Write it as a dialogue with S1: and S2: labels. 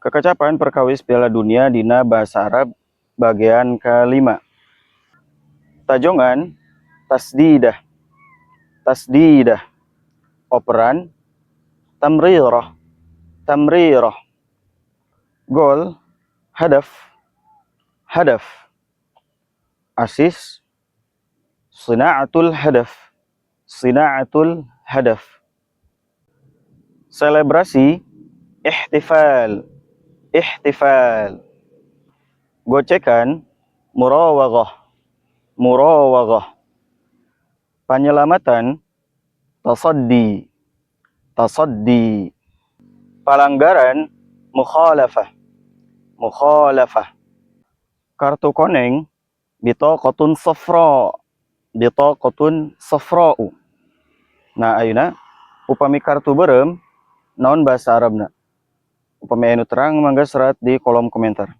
S1: Kekacapan perkawis Piala Dunia dina Bahasa Arab bagian kelima. Tajongan, tasdidah, tasdidah. Operan, tamrirah, tamrirah. Gol, hadaf, hadaf. Asis, sina'atul hadaf, sina'atul hadaf. Selebrasi, ihtifal, ihtifal. Gocekan, murawaghah, murawaghah. Penyelamatan, tasaddi, tasaddi. Pelanggaran, mukhalafah, mukhalafah. Kartu koneng, bitaqatun safra, bitaqatun safra'u. Nah ayeuna upami kartu beureum naon bahasa Arabna? Upami anu terang mangga serat di kolom komentar.